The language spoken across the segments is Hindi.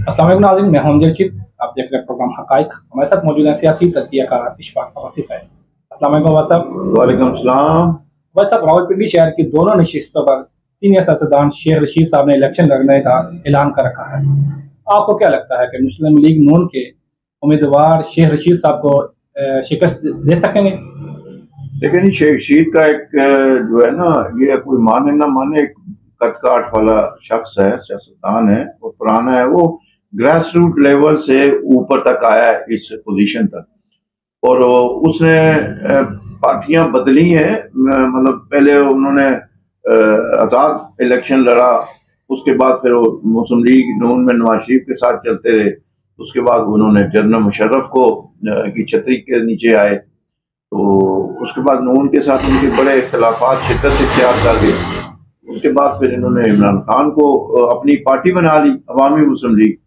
अस्सलाम वालेकुम नाज़रीन, मैं हूं रशीद। आप देख रहे हैं प्रोग्राम हक़ाइक़। हमारे साथ मौजूद हैं सियासी तज्ज़िया का इशफ़ाक़ अब्बासी साहब। अस्सलाम वालेकुम अब्बास साहब। वालेकुम सलाम। अब्बास साहब, रावलपिंडी शहर की दोनों नशिस्तों पर सीनियर सियासतदान शेख रशीद साहब ने इलेक्शन लड़ने का ऐलान कर रखा है। आपको क्या लगता है कि मुस्लिम लीग नून के उम्मीदवार शेख रशीद साहब को शिकस्त दे सकेंगे? लेकिन शेख रशीद का एक जो है ना, ये कोई माने ना माने एक कद काठ वाला शख्स है, सियासतदान है, वो पुराना है, वो ग्रास रूट लेवल से ऊपर तक आया है इस पोजीशन तक। और उसने पार्टियां बदली हैं, मतलब पहले उन्होंने आजाद इलेक्शन लड़ा, उसके बाद फिर वो मुस्लिम लीग नून में नवाज शरीफ के साथ चलते रहे, उसके बाद उन्होंने जनरल मुशर्रफ को की छतरी के नीचे आए, तो उसके बाद नून के साथ उनके बड़े इख्तलाफात शिद्दत इख्तियार कर गए। उसके बाद फिर इन्होंने इमरान खान को अपनी पार्टी बना ली, अवामी मुस्लिम लीग,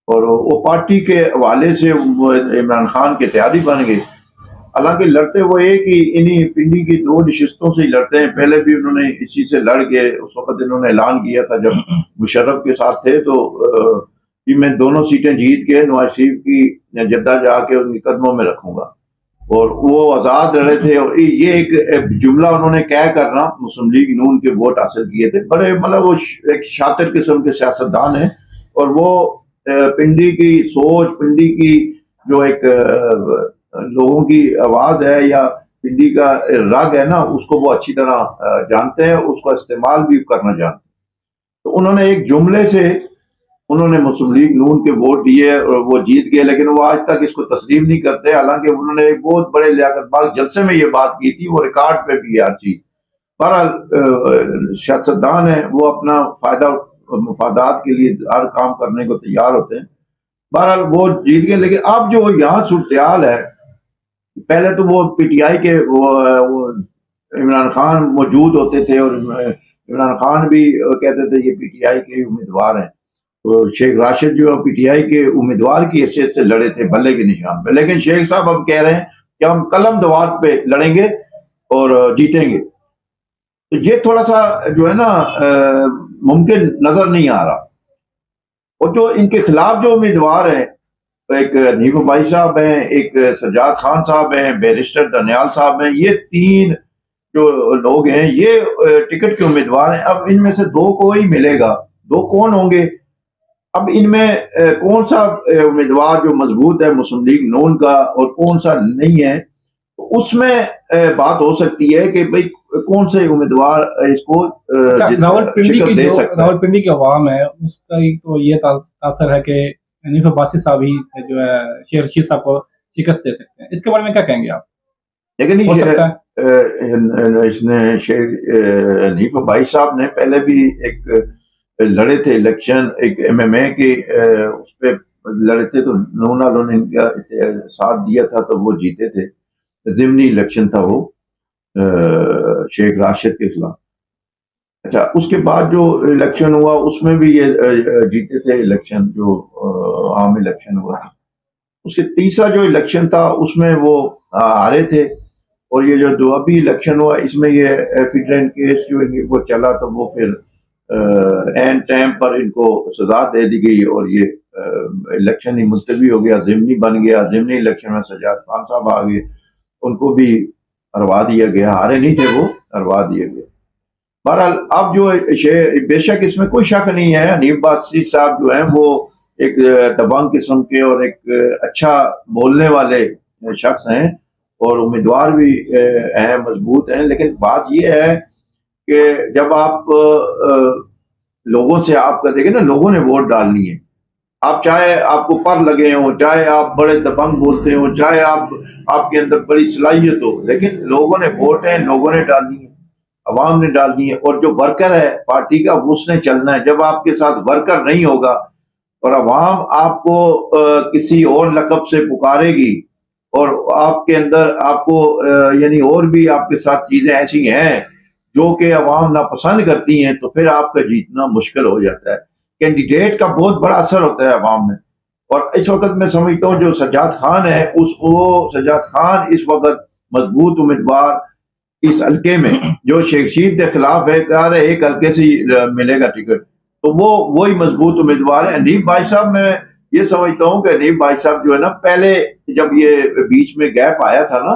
और वो पार्टी के हवाले से इमरान खान के इत्तेहादी बन गए। हालांकि लड़ते वो एक ही इन्हीं पिंडी की दो नशिस्तों से ही लड़ते हैं। पहले भी उन्होंने इसी से लड़ के उस वक्त इन्होंने ऐलान किया था जब मुशर्रफ के साथ थे, तो कि मैं दोनों सीटें जीत के नवाज शरीफ की जद्दा जाके उनके कदमों में रखूंगा, और वो आजाद लड़े थे। और ये एक जुमला उन्होंने कह करना मुस्लिम लीग नून के वोट हासिल किए थे। बड़े मतलब वो एक शातिर किस्म के सियासतदान है, और वो पिंडी की सोच, पिंडी की जो एक लोगों की आवाज है या पिंडी का राग है ना, उसको वो अच्छी तरह जानते हैं, उसका इस्तेमाल भी करना जानते हैं। तो उन्होंने एक जुमले से उन्होंने मुस्लिम लीग नून के वोट दिए और वो जीत गए, लेकिन वो आज तक इसको तस्लीम नहीं करते। हालांकि उन्होंने एक बहुत बड़े लियाकत बाग जलसे में ये बात की थी, वो रिकॉर्ड पे भी हर चीज। बहरहाल सियासतदान है, वो अपना फायदा मुफादात के लिए हर काम करने को तैयार होते हैं। बहरहाल वो जीत गए, लेकिन अब जो यहाँ सूरत है, पहले तो वो पीटीआई के वो इमरान खान मौजूद होते थे, और इमरान खान भी कहते थे ये पीटीआई के उम्मीदवार हैं। तो शेख राशिद जो पीटीआई के उम्मीदवार की हैसियत से लड़े थे भल्ले के निशान पे, लेकिन शेख साहब अब कह रहे हैं कि हम कलम दवात पे लड़ेंगे और जीतेंगे। तो ये थोड़ा सा जो है ना मुमकिन नजर नहीं आ रहा। और जो इनके खिलाफ जो उम्मीदवार हैं, एक नीबू भाई साहब हैं, एक सज्जाद खान साहब हैं, बैरिस्टर दनियाल साहब हैं, ये तीन जो लोग हैं ये टिकट के उम्मीदवार हैं। अब इनमें से दो को ही मिलेगा, दो कौन होंगे? अब इनमें कौन सा उम्मीदवार जो मजबूत है मुस्लिम लीग नून का और कौन सा नहीं है, तो उसमें बात हो सकती है कि भाई कौन से उम्मीदवार इसको शिकस्त दे सकता है। रावलपिंडी की अवाम है, उसका एक तो ये तासर है कि हनीफ अब्बासी साहब ही जो है शेख रशीद साहब को शिकस्त दे सकते हैं। इसके बारे में क्या कहेंगे आप? लेकिन हो सकता है इसने शेख हनीफ भाई साहब ने पहले भी एक लड़े थे इलेक्शन, एक एमएमए के उस पर लड़े थे, तो नून वालों ने इनका साथ दिया था, तो वो जीते थे। जिमनी इलेक्शन था वो शेख राशिद के खिलाफ। अच्छा, उसके बाद जो इलेक्शन हुआ उसमें भी ये जीते थे इलेक्शन, जो आम इलेक्शन हुआ था। उसके तीसरा जो इलेक्शन था उसमें वो हारे थे। और ये जो अभी इलेक्शन हुआ इसमें ये एफिडेंट केस जो वो चला, तो वो फिर एंड टाइम पर इनको सजा दे दी गई और ये इलेक्शन ही मुलतवी हो गया, जिमनी बन गया। जिमनी इलेक्शन में सज्जाद खान साहब आ गए, उनको भी हरवा दिया गया, हारे नहीं थे वो, हरवा दिए गए। बहरहाल अब जो बेशक इसमें कोई शक नहीं है, हनीफ अब्बासी साहब जो हैं वो एक दबंग किस्म के और एक अच्छा बोलने वाले शख्स हैं, और उम्मीदवार भी हैं, मजबूत हैं। लेकिन बात यह है कि जब आप लोगों से आपका देखें ना, लोगों ने वोट डालनी है। आप चाहे आपको पर लगे हो, चाहे आप बड़े दबंग बोलते हो, चाहे आपके अंदर बड़ी सलाहियत हो, लेकिन लोगों ने वोट है, लोगों ने डालनी है, अवाम ने डालनी है। और जो वर्कर है पार्टी का, उसने चलना है। जब आपके साथ वर्कर नहीं होगा और अवाम आपको किसी और लकब से पुकारेगी और आपके अंदर आपको यानी और भी आपके साथ चीजें ऐसी हैं जो कि अवाम नापसंद करती हैं, तो फिर आपका जीतना मुश्किल हो जाता है। कैंडिडेट का बहुत बड़ा असर होता है अवाम में। और इस वक्त मैं समझता हूँ जो सज्जाद खान है, वो सज्जाद खान इस वक्त मजबूत उम्मीदवार इस हल्के में, जो शेख रशीद के खिलाफ है, कहा एक हल्के से मिलेगा टिकट, तो वो वही मजबूत उम्मीदवार है। हनीफ भाई साहब, मैं ये समझता हूँ कि हनीफ भाई साहब जो है ना, पहले जब ये बीच में गैप आया था ना,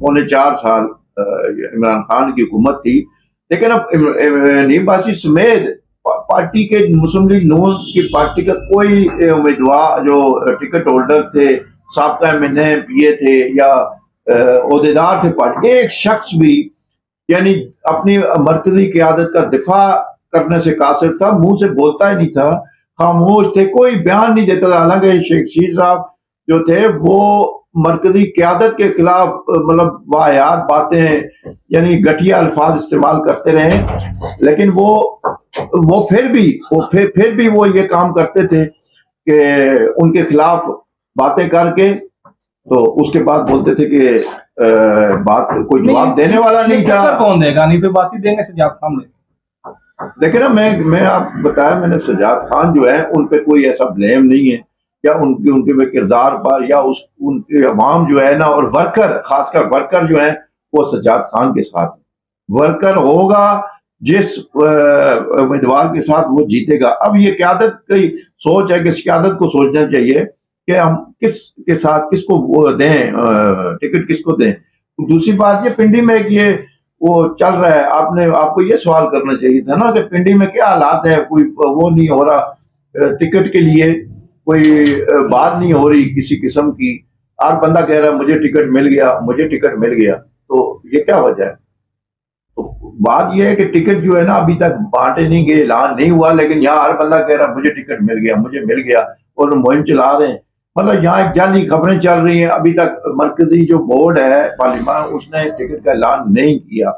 4.25 साल इमरान खान की हुकूमत थी, लेकिन अब हनीफ भाई समेत पार्टी के, मुस्लिम लीग नून की पार्टी का कोई उम्मीदवार जो टिकट होल्डर थे, साबका MNA PA थे या ओहदेदार थे पार्टी, एक शख्स भी यानी अपनी मरकजी क़यादत का दिफा करने से कासिर था, मुंह से बोलता ही नहीं था, खामोश थे, कोई बयान नहीं देता था। हालांकि शेख रशीद साहब जो थे वो मरकजी क़यादत के खिलाफ मतलब वाहियात बातें यानी घटिया अल्फाज इस्तेमाल करते रहे, लेकिन वो फिर भी वो ये काम करते थे कि उनके खिलाफ बातें करके तो उसके बाद बोलते थे कि बात कोई जवाब देने वाला नहीं था। कौन देगा? हनीफ अब्बासी देंगे, सज्जाद खान देंगे? देखिए ना, मैं आप बताया मैंने, सज्जाद खान जो है उन पे कोई ऐसा ब्लेम नहीं है, या उनके किरदार पर, या उनके अवाम जो है ना, और वर्कर, खासकर वर्कर जो है वो सज्जाद खान के साथ वर्कर होगा, जिस उम्मीदवार के साथ वो जीतेगा। अब ये क़यादत की सोच है कि इस क़यादत को सोचना चाहिए कि हम किसके साथ, किसको वो दें, टिकट किसको दें। दूसरी बात, ये पिंडी में ये वो चल रहा है, आपको ये सवाल करना चाहिए था ना कि पिंडी में क्या हालात है, कोई वो नहीं हो रहा, टिकट के लिए कोई बात नहीं हो रही किसी किस्म की। हर बंदा कह रहा है मुझे टिकट मिल गया, मुझे टिकट मिल गया, तो ये क्या वजह है? तो बात यह है कि टिकट जो है ना अभी तक बांटे नहीं गए, ऐलान नहीं हुआ, लेकिन यहाँ हर बंदा कह रहा है मुझे टिकट मिल गया, मुझे मिल गया, और मुहिम चला रहे हैं। मतलब यहाँ एक जाली खबरें चल रही हैं। अभी तक मरकजी जो बोर्ड है पार्लियामान, उसने टिकट का ऐलान नहीं किया।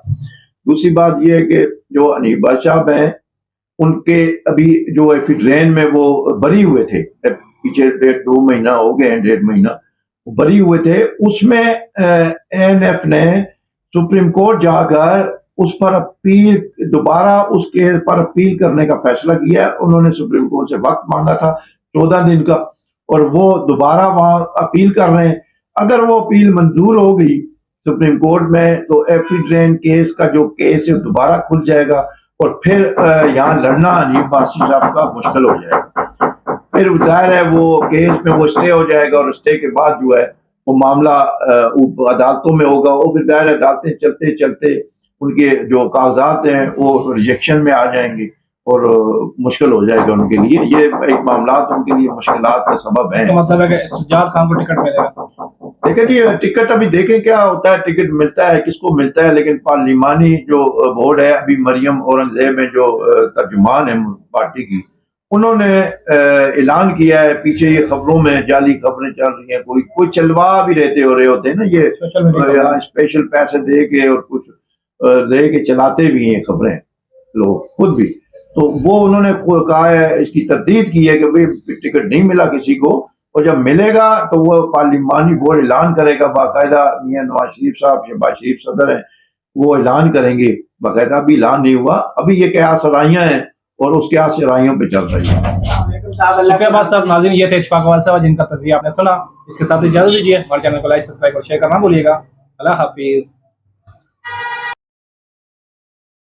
दूसरी बात यह है कि जो हनीफ भाई साहब हैं, उनके अभी जो एफिड्रेन में वो बरी हुए थे, पीछे 2 महीना हो गए हैं, 1.5 महीना बरी हुए थे, उसमें ANF ने सुप्रीम कोर्ट जाकर उस पर अपील, दोबारा उस केस पर अपील करने का फैसला किया। उन्होंने सुप्रीम कोर्ट से वक्त मांगा था 14 दिन का, और वो दोबारा वहां अपील कर रहे हैं। अगर वो अपील मंजूर हो गई सुप्रीम कोर्ट में, तो एफिड्रेन केस का जो केस है दोबारा खुल जाएगा, और फिर यहाँ लड़ना हनीफ अब्बासी साहब का मुश्किल हो जाएगा। फिर जाहिर है वो केस में वो स्टे हो जाएगा, और स्टे के बाद जो है वो मामला अदालतों में होगा। वो फिर जाहिर है अदालतें चलते चलते उनके जो कागजात हैं वो रिजेक्शन में आ जाएंगे, और मुश्किल हो जाएगा उनके लिए। ये एक मामला उनके लिए मुश्किलात का सबब है। मतलब है कि सज्जाद खान को टिकट मिलेगा। लेकिन ये टिकट अभी देखें क्या होता है, टिकट मिलता है किसको मिलता है। लेकिन पार्लिमानी जो बोर्ड है, अभी मरियम औरंगजेब है जो तर्जुमान है पार्टी की, उन्होंने ऐलान किया है। पीछे ये खबरों में जाली खबरें चल रही हैं, कोई चलवा भी रहते हो रहे होते हैं ना, ये स्पेशल पैसे दे के और कुछ दे के चलाते भी हैं खबरें लोग खुद भी। तो वो उन्होंने कहा है, इसकी तरदीद की है कि भाई टिकट नहीं मिला किसी को, और जब मिलेगा तो वो पार्लिमानी बोर्ड ऐलान करेगा बाकायदा। मियां नवाज शरीफ साहब, शहबाज शरीफ सदर हैं, वो ऐलान करेंगे बाकायदा। अभी ऐलान नहीं हुआ, अभी ये क्या सराहियां हैं और उसके यहाँ सराहियों पे चल रही है। शुक्रिया साहब। नाज़रीन, ये थे इशफाक अव्वल साहब जिनका तज़किया आपने सुना। इसके साथ इजाज़त दीजिए। हमारे चैनल को लाइक, सब्सक्राइब और शेयर करना भूलिएगा। अल्लाह हाफिज़।